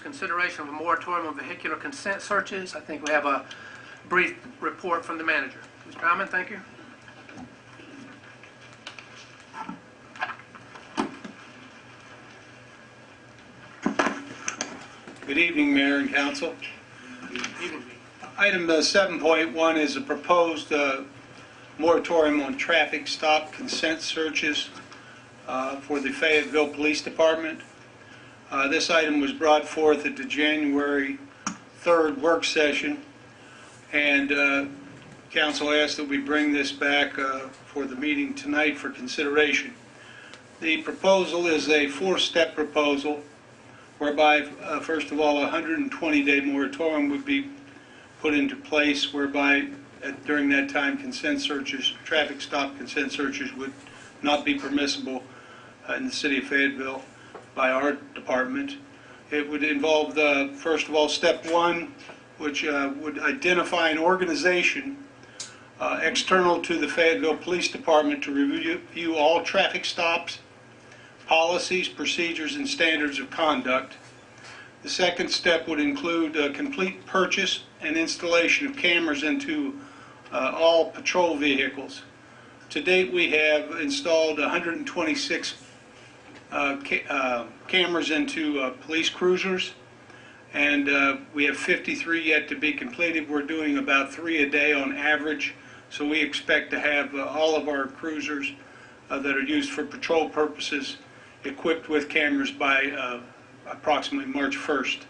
consideration of a moratorium on vehicular consent searches. I think we have a brief report from the manager. Mr. Hyman, thank you. Good evening, Mayor and Council. Good evening. Item 7.1 is a proposed moratorium on traffic stop consent searches for the Fayetteville Police Department. This item was brought forth at the January 3rd work session, and Council asked that we bring this back for the meeting tonight for consideration. The proposal is a four-step proposal whereby, first of all, a 120-day moratorium would be put into place, whereby during that time consent searches, traffic stop consent searches would not be permissible in the city of Fayetteville by our department. It would involve, first of all, step one, which would identify an organization external to the Fayetteville Police Department to review all traffic stops, policies, procedures, and standards of conduct. The second step would include complete purchase and installation of cameras into all patrol vehicles. To date, we have installed 126 cameras into police cruisers, and we have 53 yet to be completed. We're doing about 3 a day on average, so we expect to have all of our cruisers that are used for patrol purposes equipped with cameras by approximately March 1st.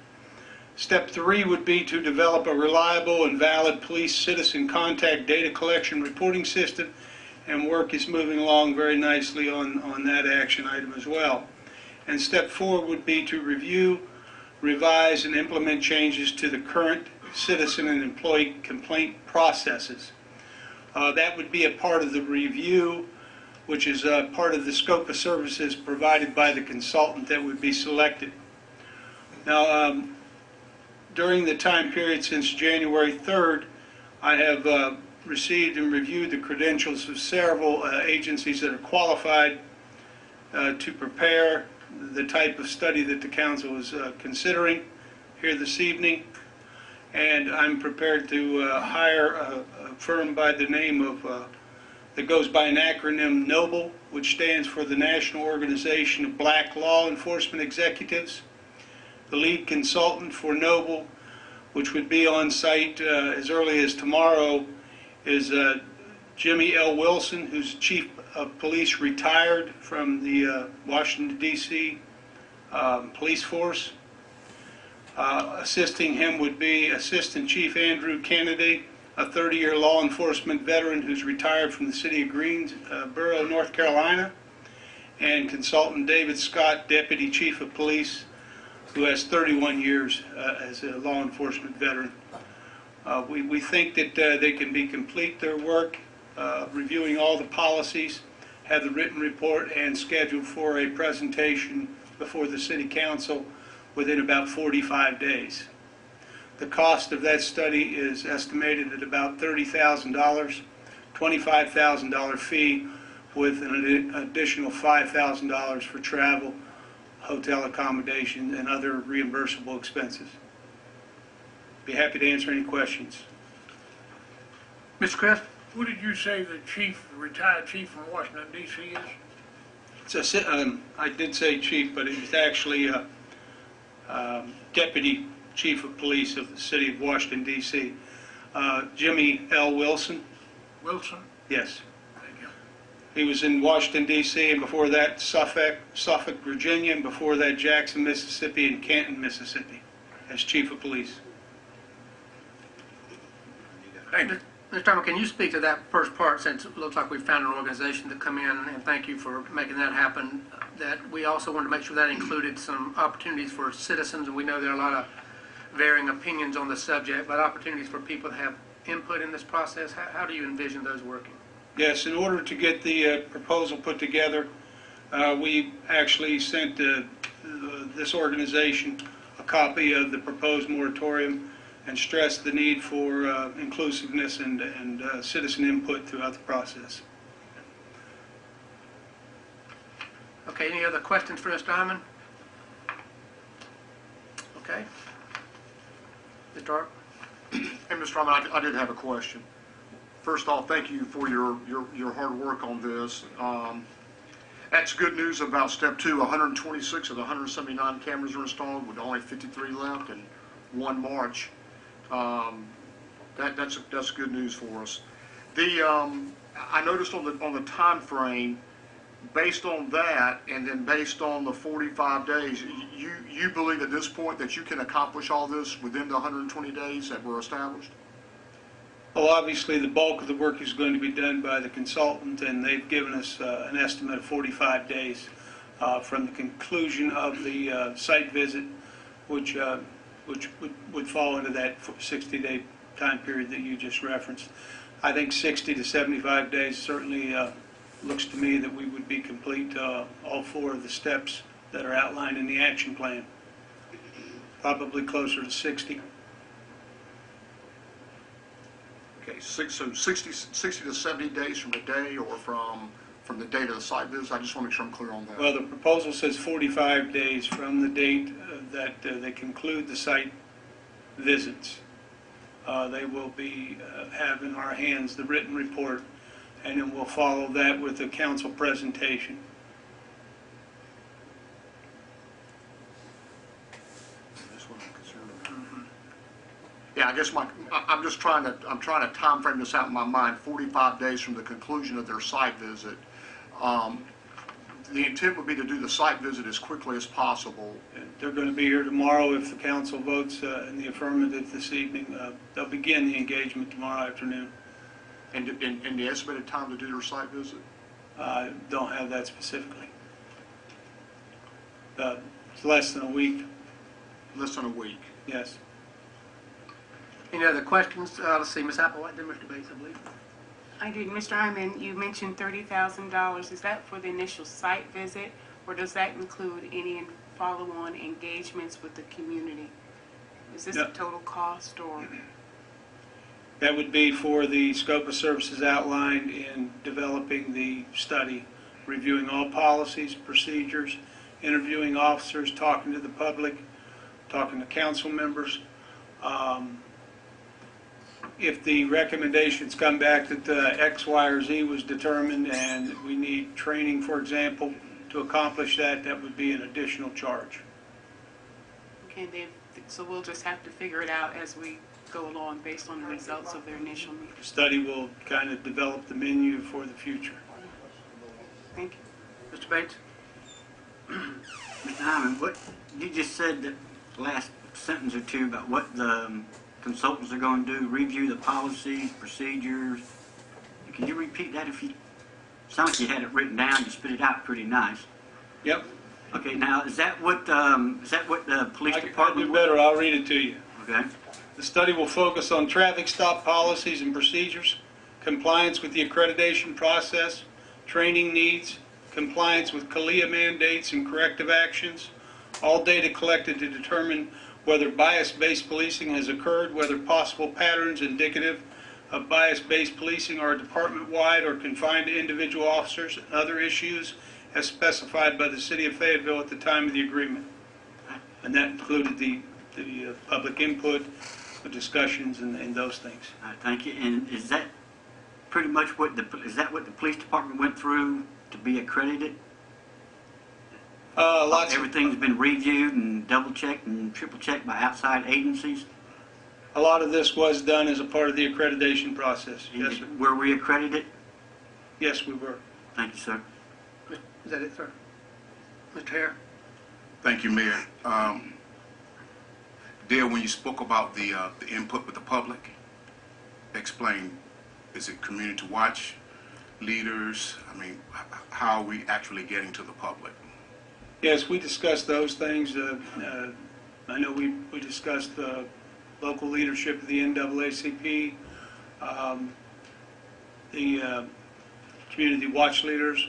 Step 3 would be to develop a reliable and valid police citizen contact data collection reporting system, and work is moving along very nicely on that action item as well. And step 4 would be to review, revise, and implement changes to the current citizen and employee complaint processes. That would be a part of the review, which is part of the scope of services provided by the consultant that would be selected. Now, during the time period since January 3rd, I have received and reviewed the credentials of several agencies that are qualified to prepare the type of study that the Council is considering here this evening. And I'm prepared to hire a firm by the name of that goes by an acronym NOBLE, which stands for the National Organization of Black Law Enforcement Executives. The lead consultant for NOBLE, which would be on site as early as tomorrow, is Jimmy L. Wilson, who's Chief of Police retired from the Washington, D.C. Police Force. Assisting him would be Assistant Chief Andrew Kennedy, a 30-year law enforcement veteran who's retired from the city of Greensboro, North Carolina, and Consultant David Scott, Deputy Chief of Police, who has 31 years as a law enforcement veteran. We think that they can complete their work, reviewing all the policies, have the written report, and scheduled for a presentation before the City Council within about 45 days. The cost of that study is estimated at about $30,000, $25,000 fee with an additional $5,000 for travel, hotel accommodation, and other reimbursable expenses. Be happy to answer any questions. Mr. Chris? Who did you say the chief, retired chief from Washington, D.C. is? I did say chief, but it's actually Deputy Chief of Police of the City of Washington, D.C. Jimmy L. Wilson. Wilson? Yes. Thank you. He was in Washington, D.C., and before that Suffolk, Virginia, and before that Jackson, Mississippi, and Canton, Mississippi, as Chief of Police. Thank you. Mr. Hyman, can you speak to that first part, since it looks like we found an organization to come in, and thank you for making that happen, that we also wanted to make sure that included some opportunities for citizens, and we know there are a lot of varying opinions on the subject, but opportunities for people to have input in this process. How do you envision those working? Yes, in order to get the proposal put together, we actually sent this organization a copy of the proposed moratorium and stressed the need for inclusiveness and citizen input throughout the process. Okay, any other questions for Mr. Hyman? Okay. Mr. Hart? Hey, Mr. Rahman, I did have a question. First off, thank you for your hard work on this. That's good news about step two. 126 of the 179 cameras are installed with only 53 left and 1 March. That's good news for us. I noticed on the time frame, based on that, and then based on the 45 days, you believe at this point that you can accomplish all this within the 120 days that were established? Well, obviously, the bulk of the work is going to be done by the consultant, and they've given us an estimate of 45 days from the conclusion of the site visit, which would fall into that 60-day time period that you just referenced. I think 60 to 75 days certainly looks to me that we would be complete all 4 of the steps that are outlined in the action plan. Probably closer to 60. Okay, so 60 to 70 days from the day, or from the date of the site visit? I just want to make sure I'm clear on that. Well, the proposal says 45 days from the date that they conclude the site visits. They will have in our hands the written report, and then we'll follow that with a council presentation. That's what I'm concerned about. Yeah, I guess I'm just trying to time frame this out in my mind. 45 days from the conclusion of their site visit. The intent would be to do the site visit as quickly as possible. And they're going to be here tomorrow if the council votes in the affirmative this evening. They'll begin the engagement tomorrow afternoon. And the estimated time to do their site visit? Don't have that specifically. It's less than a week. Less than a week. Yes. Any other questions? Let's see, Ms. Applewhite, then Mr. Bates, I believe. I did. Mr. Hyman, you mentioned $30,000. Is that for the initial site visit, or does that include any follow-on engagements with the community? Is this No. the total cost, or? That would be for the scope of services outlined in developing the study, reviewing all policies, procedures, interviewing officers, talking to the public, talking to council members. If the recommendations come back that X, Y, or Z was determined and we need training, for example, to accomplish that, that would be an additional charge. Okay, so we'll just have to figure it out as we go along based on the results of their initial meeting. The study will kind of develop the menu for the future. Thank you. Mr. Bates? Mr. Hyman, what you just said, that last sentence or two about what the consultants are going to do, review the policies, procedures. Can you repeat that? If you sound like you had it written down, you spit it out pretty nice. Yep. Okay, now is that what the police I department? do better. I'll read it to you. Okay. The study will focus on traffic stop policies and procedures, compliance with the accreditation process, training needs, compliance with CALEA mandates and corrective actions, all data collected to determine whether bias-based policing has occurred, whether possible patterns indicative of bias-based policing are department-wide or confined to individual officers, and other issues as specified by the City of Fayetteville at the time of the agreement. And that included the public input, the discussions, and those things. All right, thank you. And is that pretty much what the police department went through to be accredited? Everything's been reviewed and double-checked and triple-checked by outside agencies? A lot of this was done as a part of the accreditation process. Yes, sir. Were we accredited? Yes, we were. Thank you, sir. Is that it, sir? Mr. Hare? Thank you, Mayor. Dale, when you spoke about the input with the public, explain, is it community watch, leaders? I mean, how are we actually getting to the public? Yes, we discussed those things. I know we discussed the local leadership of the NAACP, the community watch leaders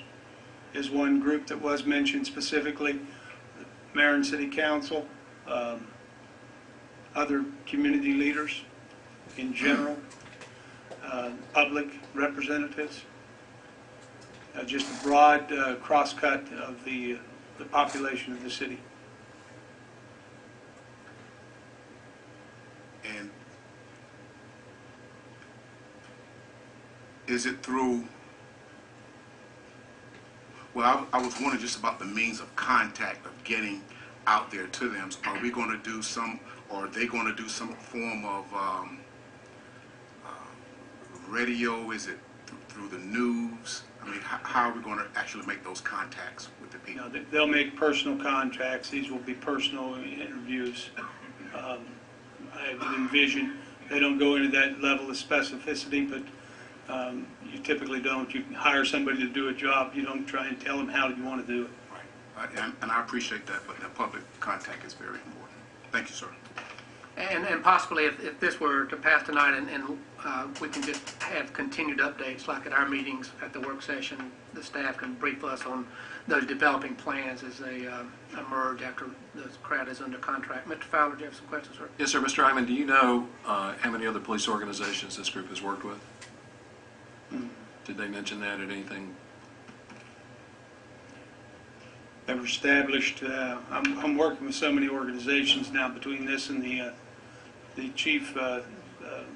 is one group that was mentioned specifically, mayor and city council, other community leaders in general, public representatives, just a broad cross-cut of the population of the city. And is it through, well, I was wondering just about the means of contact, of getting out there to them. So are we going to do some, or are they going to do some form of radio? Is it through the news? I mean, how are we going to actually make those contacts with the people? No, they'll make personal contacts. These will be personal interviews. I would envision they don't go into that level of specificity, but you typically don't. You hire somebody to do a job. You don't try and tell them how you want to do it. Right. And I appreciate that, but the public contact is very important. Thank you, sir. And possibly if this were to pass tonight and we can just have continued updates like at our meetings at the work session, the staff can brief us on those developing plans as they emerge after the crowd is under contract. Mr. Fowler, do you have some questions, sir? Yes, sir. Mr. Hyman, do you know how many other police organizations this group has worked with? Did they mention that at anything? They've established, I'm working with so many organizations now between this and the chief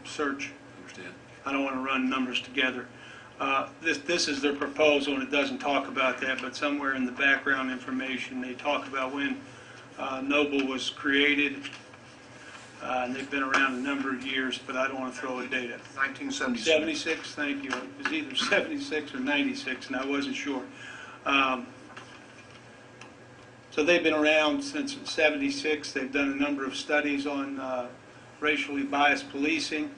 search. Understand. I don't want to run numbers together. This is their proposal, and it doesn't talk about that, but somewhere in the background information, they talk about when Noble was created, and they've been around a number of years, but I don't want to throw a date at it. 1976. 76, thank you. It was either 76 or 96, and I wasn't sure. So they've been around since 76. They've done a number of studies on racially biased policing.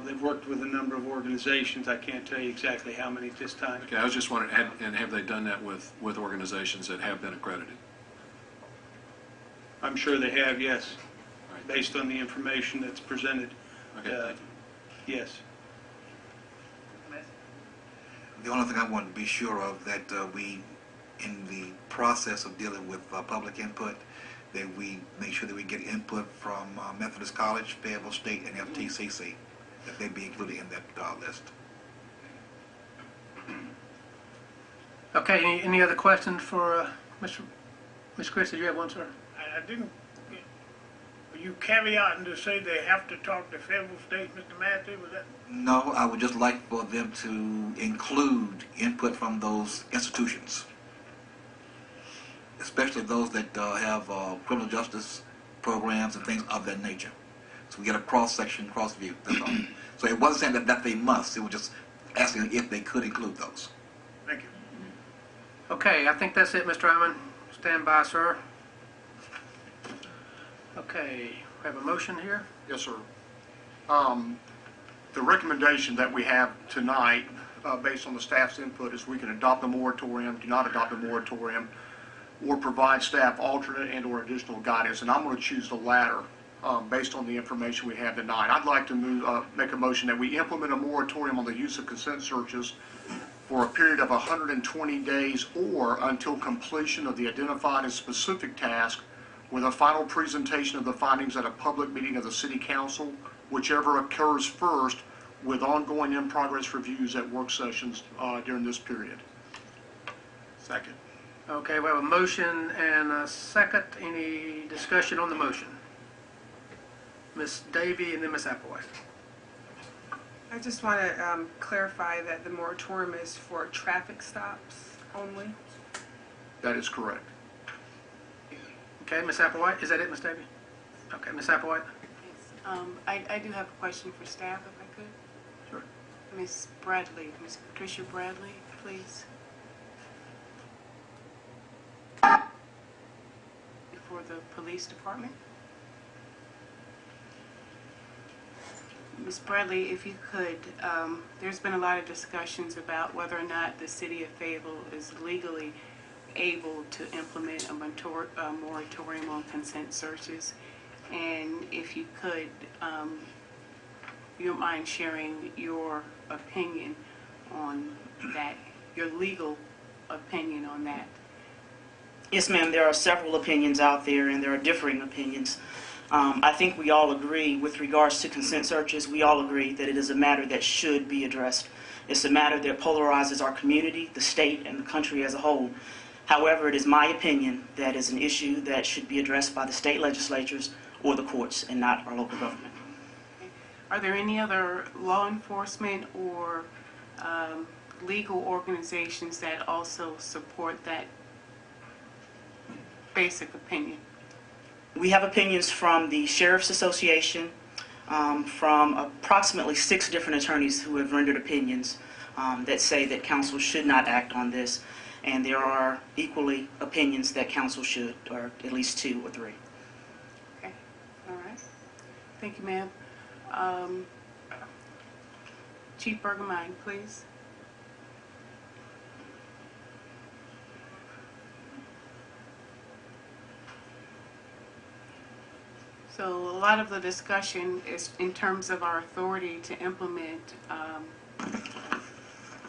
They've worked with a number of organizations. I can't tell you exactly how many at this time. Okay, I was just wondering, and have they done that with organizations that have been accredited? I'm sure they have, yes, Right. based on the information that's presented. Okay, thank you. Yes. The only thing I want to be sure of that we, in the process of dealing with public input, that we make sure that we get input from Methodist College, Fayetteville State, and FTCC, that they be included in that list. Okay, any other questions for Ms. Chris? Did you have one, sir? I didn't, were you caveating to say they have to talk to Fayetteville State, Mr. Matthew? Was that? No, I would just like for them to include input from those institutions, especially those that have criminal justice programs and things of that nature. So we get a cross-section, cross-view, that's all. So it wasn't saying that they must, it was just asking if they could include those. Thank you. Okay, I think that's it, Mr. Hyman. Stand by, sir. Okay, we have a motion here. Yes, sir. The recommendation that we have tonight, based on the staff's input, is we can adopt the moratorium, do not adopt the moratorium, or provide staff alternate and or additional guidance. And I'm going to choose the latter based on the information we have tonight. I'd like to make a motion that we implement a moratorium on the use of consent searches for a period of 120 days or until completion of the identified and specific task, with a final presentation of the findings at a public meeting of the City Council, whichever occurs first, with ongoing in-progress reviews at work sessions during this period. Second. Okay, we have a motion and a second. Any discussion on the motion? Ms. Davy and then Ms. Applewhite. I just want to clarify that the moratorium is for traffic stops only. That is correct. Okay, Ms. Applewhite, is that it, Ms. Davy? Okay, Ms. Applewhite? Yes. I do have a question for staff, if I could. Sure. Ms. Bradley, Ms. Patricia Bradley, please. For the police department. Ms. Bradley, if you could, there's been a lot of discussions about whether or not the city of Fayetteville is legally able to implement a moratorium on consent searches. And if you could, you don't mind sharing your opinion on that, your legal opinion on that. Yes, ma'am, there are several opinions out there, and there are differing opinions. I think we all agree with regards to consent searches, we all agree that it is a matter that should be addressed. It's a matter that polarizes our community, the state, and the country as a whole. However, it is my opinion that is an issue that should be addressed by the state legislatures or the courts and not our local government. Are there any other law enforcement or legal organizations that also support that basic opinion? We have opinions from the Sheriff's Association, from approximately 6 different attorneys who have rendered opinions that say that council should not act on this, and there are equally opinions that council should, or at least 2 or 3. Okay, all right. Thank you, ma'am. Chief Bergmine, please. So a lot of the discussion is in terms of our authority to implement a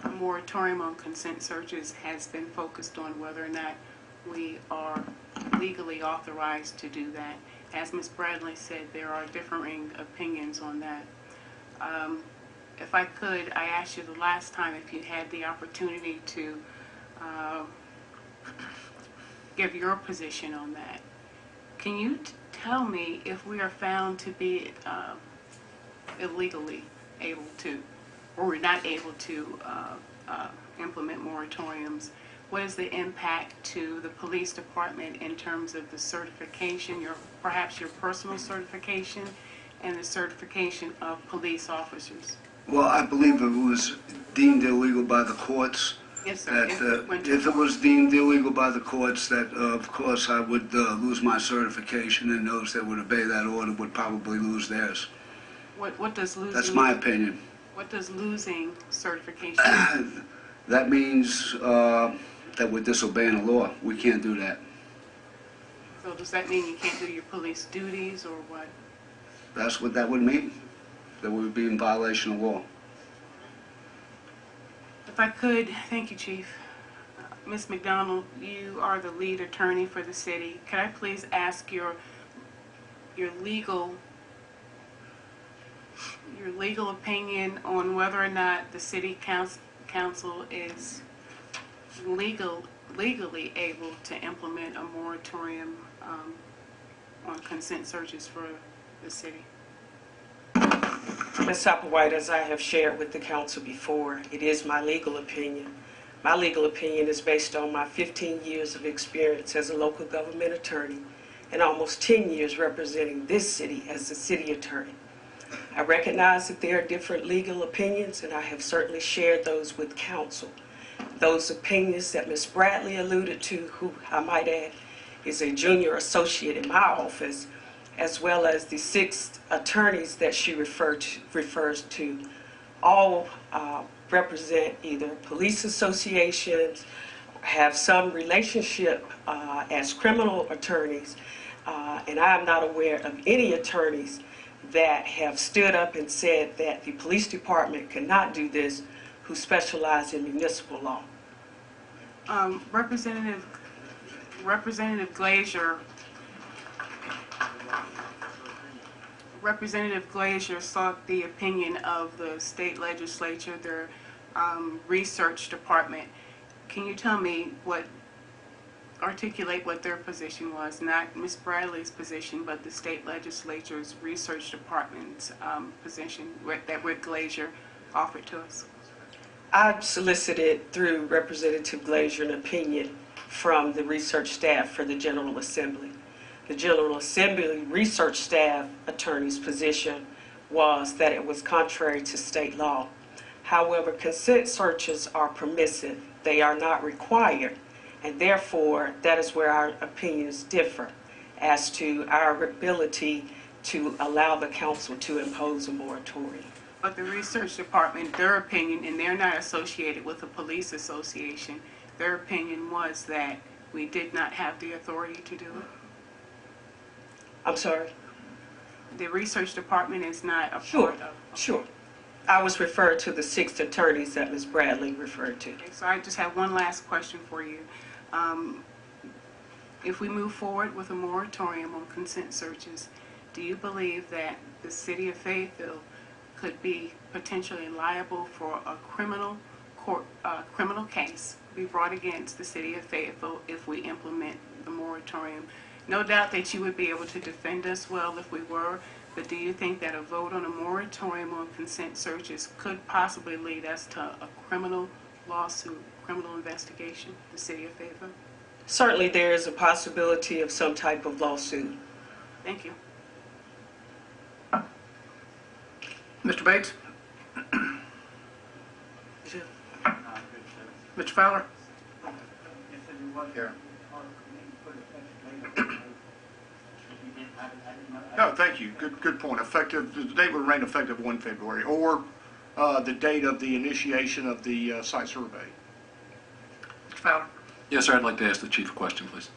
moratorium on consent searches has been focused on whether or not we are legally authorized to do that. As Ms. Bradley said, there are differing opinions on that. If I could, I asked you the last time if you had the opportunity to give your position on that. Can you tell me if we are found to be illegally able to, or we're not able to implement moratoriums, what is the impact to the police department in terms of the certification, perhaps your personal certification, and the certification of police officers? Well, I believe if it was deemed illegal by the courts, Yes, sir. that if it was deemed illegal by the courts, that of course I would lose my certification, and those that would obey that order would probably lose theirs. What does losing? That's my opinion. What does losing certification mean? That means that we're disobeying the law. We can't do that. So does that mean you can't do your police duties, or what? That's what that would mean. That we would be in violation of law. If I could, thank you, Chief. Ms. McDonald, you are the lead attorney for the city. Could I please ask your legal opinion on whether or not the city council is legally able to implement a moratorium on consent searches for the city? Ms. Applewhite, as I have shared with the council before, it is my legal opinion. My legal opinion is based on my 15 years of experience as a local government attorney and almost 10 years representing this city as a city attorney. I recognize that there are different legal opinions, and I have certainly shared those with council. Those opinions that Ms. Bradley alluded to, who I might add is a junior associate in my office, as well as the 6 attorneys that she refers to, all represent either police associations, have some relationship as criminal attorneys, and I am not aware of any attorneys that have stood up and said that the police department cannot do this who specialize in municipal law. Representative Glazier sought the opinion of the state legislature, their research department. Can you tell me articulate what their position was, not Ms. Bradley's position, but the state legislature's research department's position that Rick Glazier offered to us? I solicited through Representative Glazier an opinion from the research staff for the General Assembly. The General Assembly research staff attorney's position was that it was contrary to state law. However, consent searches are permissive. They are not required, and therefore that is where our opinions differ as to our ability to allow the council to impose a moratorium. But the research department, their opinion, and they're not associated with the police association, their opinion was that we did not have the authority to do it. I'm sorry? The research department is not a Sure, part of. sure. I was referring to the 6 attorneys that Ms. Bradley referred to. Okay, so I just have one last question for you. If we move forward with a moratorium on consent searches, do you believe that the city of Fayetteville could be potentially liable for a criminal case be brought against the city of Fayetteville if we implement the moratorium? No doubt that you would be able to defend us well if we were, but do you think that a vote on a moratorium on consent searches could possibly lead us to a criminal lawsuit, criminal investigation, in the city of Fayetteville? Certainly there is a possibility of some type of lawsuit. Thank you. Mr. Bates? Mr. Fowler? Yeah. No, thank you. Good point. Effective, the date would remain effective 1 February, or the date of the initiation of the site survey. Mr. Fowler? Yes, sir, I'd like to ask the chief a question, please.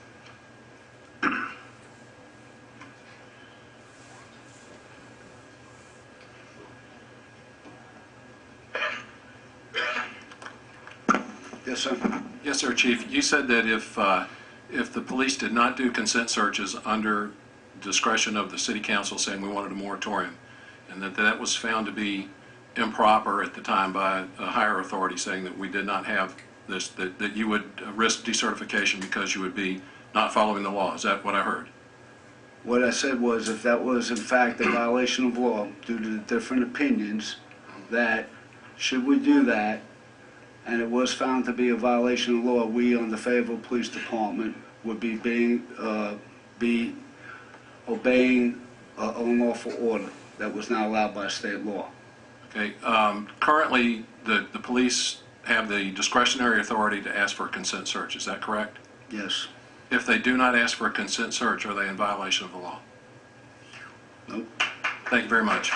Yes, sir. Yes, sir, Chief. You said that if the police did not do consent searches under discretion of the city council saying we wanted a moratorium, and that was found to be improper at the time by a higher authority saying that we did not have this, that you would risk decertification because you would be not following the law. Is that what I heard? What I said was if that was in fact a violation of law due to the different opinions, that should we do that, and it was found to be a violation of law, we on the Fayetteville Police Department would be obeying a unlawful order that was not allowed by state law. Okay. Currently, the police have the discretionary authority to ask for a consent search. Is that correct? Yes. If they do not ask for a consent search, are they in violation of the law? Nope. Thank you very much.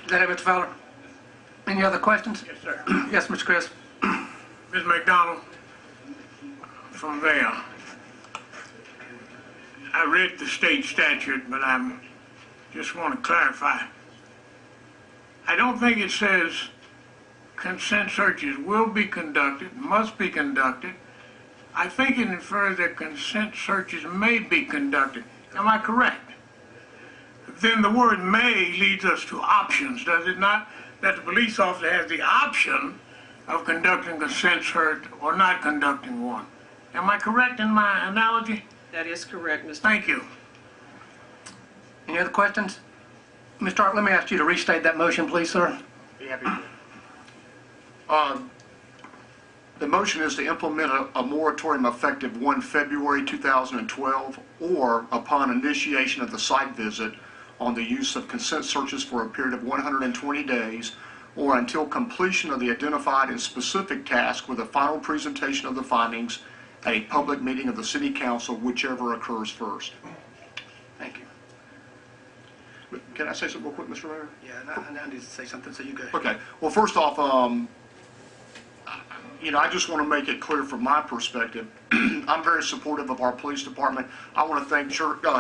Is that it, Mr. Fowler? Any other questions? Yes, sir. Yes, Mr. Chris? Ms. McDonald, from there. I read the state statute, but I just want to clarify. I don't think it says consent searches will be conducted, must be conducted. I think it infers that consent searches may be conducted. Am I correct? Then the word may leads us to options, does it not? That the police officer has the option of conducting a consent search or not conducting one. Am I correct in my analogy? That is correct, Mr. Thank you. Any other questions? Mr. Hart, let me ask you to restate that motion, please, sir. Be happy to. The motion is to implement a moratorium effective 1 February 2012 or upon initiation of the site visit on the use of consent searches for a period of 120 days or until completion of the identified and specific task with a final presentation of the findings at a public meeting of the City Council, whichever occurs first. Thank you. Can I say something real quick, Mr. Mayor? Yeah, I need to say something, so you go. Okay. Well, first off, I just want to make it clear from my perspective, I'm very supportive of our police department. I want to thank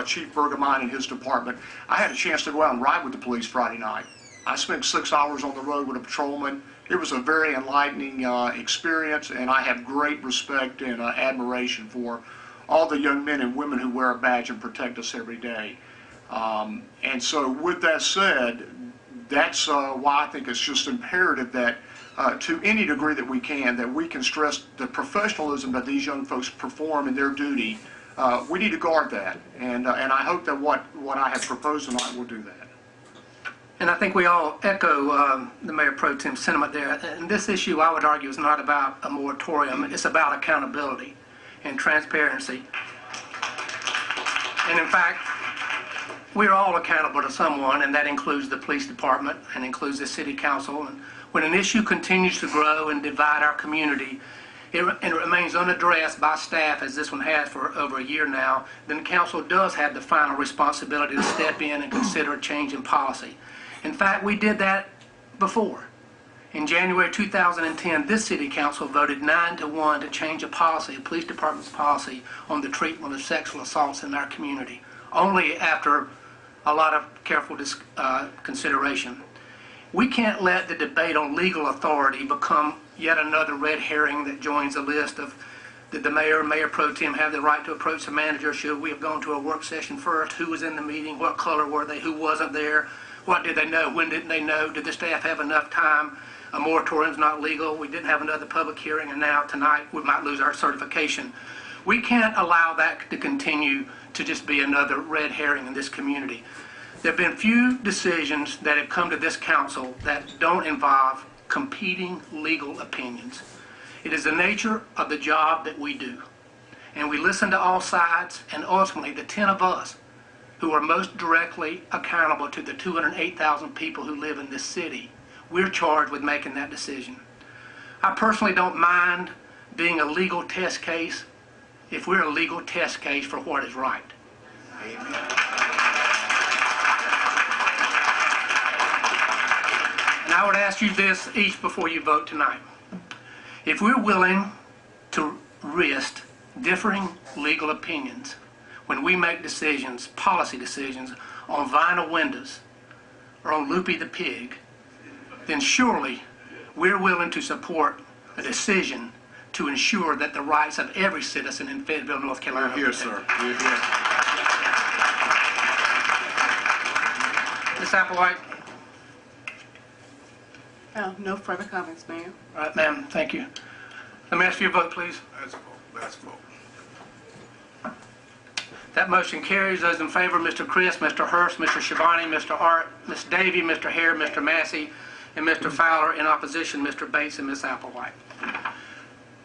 Chief Bergamine and his department. I had a chance to go out and ride with the police Friday night. I spent 6 hours on the road with a patrolman. It was a very enlightening experience, and I have great respect and admiration for all the young men and women who wear a badge and protect us every day. And so with that said, that's why I think it's just imperative that to any degree that we can stress the professionalism that these young folks perform in their duty. We need to guard that, and I hope that what I have proposed tonight will do that. And I think we all echo the Mayor Pro Tem's sentiment there. And this issue, I would argue, is not about a moratorium. It's about accountability and transparency. And in fact, we're all accountable to someone, and that includes the police department and includes the city council. And when an issue continues to grow and divide our community, and it remains unaddressed by staff, as this one has for over a year now, then the council does have the final responsibility to step in and consider a change in policy. In fact, we did that before. In January 2010, this city council voted 9-1 to change a policy, a police department's policy, on the treatment of sexual assaults in our community, only after a lot of careful consideration. We can't let the debate on legal authority become yet another red herring that joins the list of did the mayor and mayor pro tem have the right to approach the manager? Should we have gone to a work session first? Who was in the meeting? What color were they? Who wasn't there? What did they know? When didn't they know? Did the staff have enough time? a moratorium's not legal, we didn't have another public hearing, and now tonight we might lose our certification. We can't allow that to continue to just be another red herring in this community. There have been few decisions that have come to this council that don't involve competing legal opinions. It is the nature of the job that we do. And we listen to all sides, and ultimately the 10 of us who are most directly accountable to the 208,000 people who live in this city, we're charged with making that decision. I personally don't mind being a legal test case if we're a legal test case for what is right. Amen. And I would ask you this each before you vote tonight. If we're willing to risk differing legal opinions when we make decisions, policy decisions, on vinyl windows or on Loopy the pig, then surely we're willing to support a decision to ensure that the rights of every citizen in Fayetteville, North Carolina are Here, protected. sir. Here. Ms. Applewhite? Oh, no further comments, Mayor. All right, ma'am, thank you. Let me ask for your vote, please. Let's vote. That motion carries. Those in favor, Mr. Chris, Mr. Hurst, Mr. Shabani, Mr. Art, Ms. Davy, Mr. Hare, Mr. Massey, and Mr. Fowler. In opposition, Mr. Bates and Ms. Applewhite.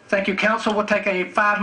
Thank you, council. We'll take a 5